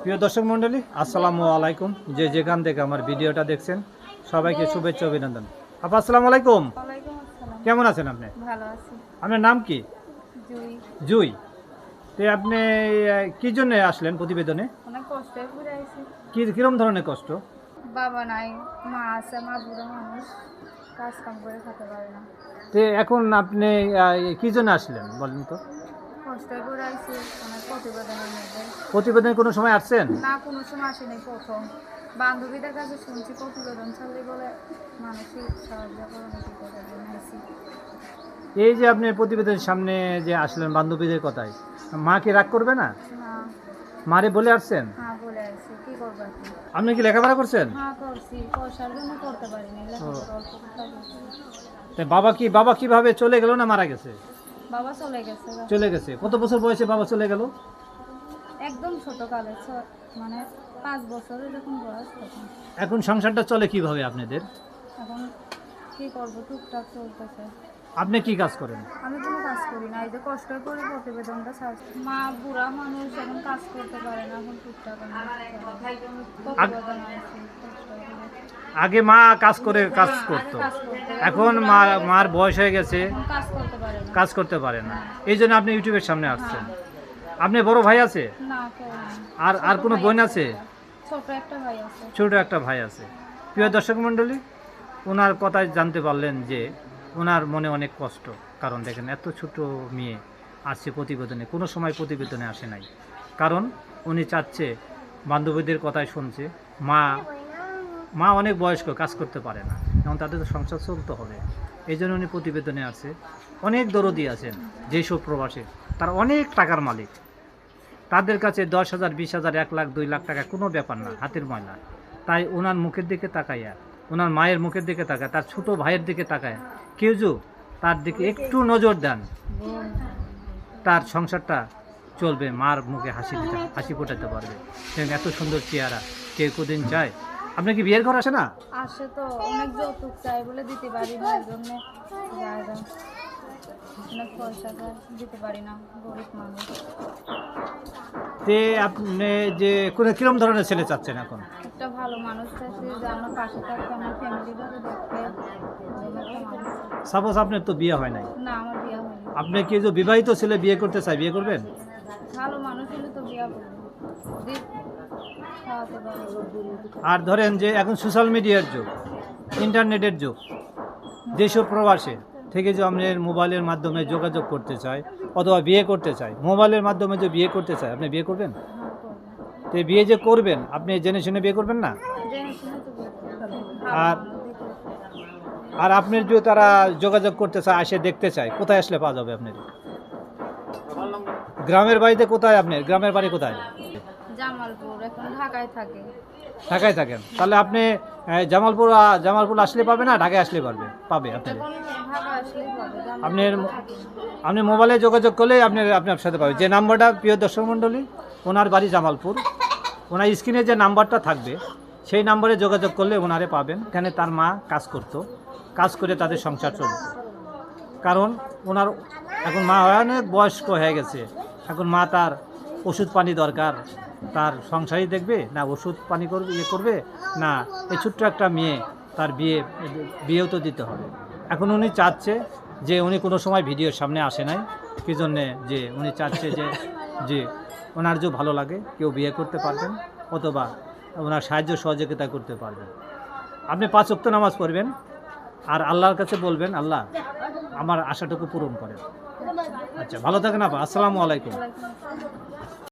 প্রিয় দর্শক মণ্ডলী, আসসালামু আলাইকুম। যে যেখান থেকে আমার ভিডিওটা দেখছেন সবাইকে শুভেচ্ছা অভিনন্দন। আপা আসসালামু আলাইকুম। ওয়ালাইকুম আসসালাম। কেমন আছেন আপনি? ভালো আছি। আপনার নাম কি? জুই। জুই। তো আপনি কি জন্য আসলেন প্রতিবেদনে? অনেক কষ্টে ঘুরে আইছি। কিরম ধরনের কষ্ট? বাবা নাই, মা আছে, মা বুড়ো মানুষ, কাজ কাম করে খেতে পারে না। তো এখন আপনি কি জন্য আসলেন বলেন তো? কষ্টে ঘুরে আইছি অনেক প্রতিবেদনের মধ্যে। প্রতিবেদনে কোনো সময় আসছেন? না, কোনো সময় আসেনি, প্রথম। বান্ধবীদের কাছে শুনছি প্রতিবেদন ছাড়লে বলে মানসিক সাহায্য করে নাকি করে আইছি। এই যে আপনি প্রতিবেদনের সামনে যে আসলেন বান্ধবীদের কথায়, মা কি রাগ করবে না? না। মারে বলে আসছেন? হ্যাঁ, বলে আইছি, কি করবো এখন? আপনি কি লেখাপড়া করছেন? হ্যাঁ, করছি, পয়সার জন্য করতে পারিনি, লেখাপড়া অল্প টাকা করছি। তো বাবা কিভাবে চলে গেল না মারা গেছে? বাবা চলে গেছে। চলে গেছে। কত বছর বয়সে বাবা চলে গেল? একদম ছোট কালে, মানে 5 বছরের যখন বয়স তখন। এখন সংসারটা চলে কিভাবে আপনাদের? এখন কি করবো, টুকটাক চলতেছে। আপনি কি কাজ করেন? আমি কোনো কাজ করি না, এই যে কষ্ট করে প্রতিবেদনটা ছাড়ছি। মা বুড়া মানুষ, এখন কাজ করতে পারে না, এখন টুকটাক প্রতিবেদন আছে, কষ্ট করে। আগে মা কাজ করতো, কাজ করতে এখন মার বয়স হয়ে গেছে, এখন কাজ করতে পারে না। কাজ করতে পারে না। এই জন্য আপনি ইউটিউবের সামনে আসছেন। আপনি বড় ভাই আছে? না, কেউ নাই। আর কোনো বোন আছে? ছোট একটা ভাই আছে। ছোট একটা ভাই আছে। প্রিয় দর্শক মণ্ডলী, ওনার কথায় জানতে পারলেন যে ওনার মনে অনেক কষ্ট। কারণ দেখেন, এত ছোট মেয়ে আসছে প্রতিবেদনে, কোনো সময় প্রতিবেদনে আসে নাই। কারণ উনি চাচ্ছে, বান্ধবীদের কথাই শুনছে, মা অনেক বয়স্ক, কাজ করতে পারে না, এবং তাদের তো সংসার চলতে হবে। এই জন্য উনি প্রতিবেদনে আছে। অনেক দরদি আছেন যেসব প্রবাসী, তারা অনেক টাকার মালিক, তাদের কাছে 10,000, 20,000, 1 লাখ, 2 লাখ টাকা কোনো ব্যাপার না, হাতের ময়লা। তাই ওনার মুখের দিকে তাকাইয়া, ওনার মায়ের মুখের দিকে তাকায়, তার ছোট ভাইয়ের দিকে তাকায়, কেউ যে তার দিকে একটু নজর দেন, তার সংসারটা চলবে, মার মুখে হাসি ফোটাতে পারবে। এত সুন্দর চেহারা কেউ কোদিন চায়? আপনি কি বিয়ের ঘর আসে না? আসে তো, অনেক যৌতুক চাই বলে দিতে পারি না, এর জন্য যায় না। অনেক পয়সা দিতে পারি না, গরিব মানুষ। তে আপনি যে কিরম ধরনের ছেলে চাচ্ছেন এখন? একটা ভালো মানুষ চাইছি, যে আমার পাশে থাকবে, আমার ফ্যামিলিটাকে দেখবে, এরকম একটা মানুষ। সাপোজ আপনার তো বিয়ে হয় নাই, না, আমার বিয়ে হয়নি। আপনি কি যে বিবাহিত ছেলে বিয়ে করতে চায়, বিয়ে করবেন? ভালো মানুষ হলে তো বিয়ে করবো, খাওয়াতে পারবো। আর ধরেন যে এখন সোশ্যাল মিডিয়ার যুগ, ইন্টারনেটের যুগ, যেসব প্রবাসে থেকে যে আমাদের মোবাইলের মাধ্যমে যোগাযোগ করতে চায় অথবা বিয়ে করতে চায়, মোবাইলের মাধ্যমে যে বিয়ে করতে চায়, আপনি বিয়ে করবেন? হ্যাঁ, করবো। তো বিয়ে যে করবেন, আপনি জেনে শুনে বিয়ে করবেন না? জেনে শুনে তো বিয়ে করবো। আর আর আপনার যদি তারা যোগাযোগ করতে চায়, আসে দেখতে চায়, কোথায় আসলে পাওয়া যাবে আপনার? গ্রামের বাড়িতে কোথায়? আপনার গ্রামের বাড়ি কোথায়? জামালপুর, এখন ঢাকায় থাকে। ঢাকায় থাকেন? তাহলে আপনি জামালপুর আসলে পাবে না, ঢাকায় আসলে পাবে আপনি? এখন ঢাকা আসলেই পাবে, আপনার জামালপুরে থাকি না। আপনি মোবাইলে যোগাযোগ করলে আপনার সাথে পাবে। যে নাম্বারটা, প্রিয় দর্শক মণ্ডলী, ওনার বাড়ি জামালপুর, ওনার স্ক্রিনে যে নাম্বারটা থাকবে সেই নাম্বারে যোগাযোগ করলে ওনারে পাবেন। এখানে তার মা কাজ করে তাদের সংসার চলবে। কারণ ওনার এখন মা অনেক বয়স্ক হয়ে গেছে, এখন মা তার ওষুধ পানি দরকার, তার সংসারই দেখবে না, ওষুধ পানি করবে না, এই ছোট্ট একটা মেয়ে, তার বিয়েও তো দিতে হবে। এখন উনি চাচ্ছে যে, উনি কোনো সময় ভিডিওর সামনে আসে নাই, কি জন্যে যে উনি চাচ্ছে যে ওনার যে ভালো লাগে কেউ বিয়ে করতে পারবেন, অথবা ওনার সাহায্য সহযোগিতা করতে পারবেন। আপনি 5 ওয়াক্ত নামাজ পড়বেন আর আল্লাহর কাছে বলবেন, আল্লাহ আমার আশাটুকু পূরণ করেন। আচ্ছা, ভালো থাকেন আপা। আসসালামু আলাইকুম।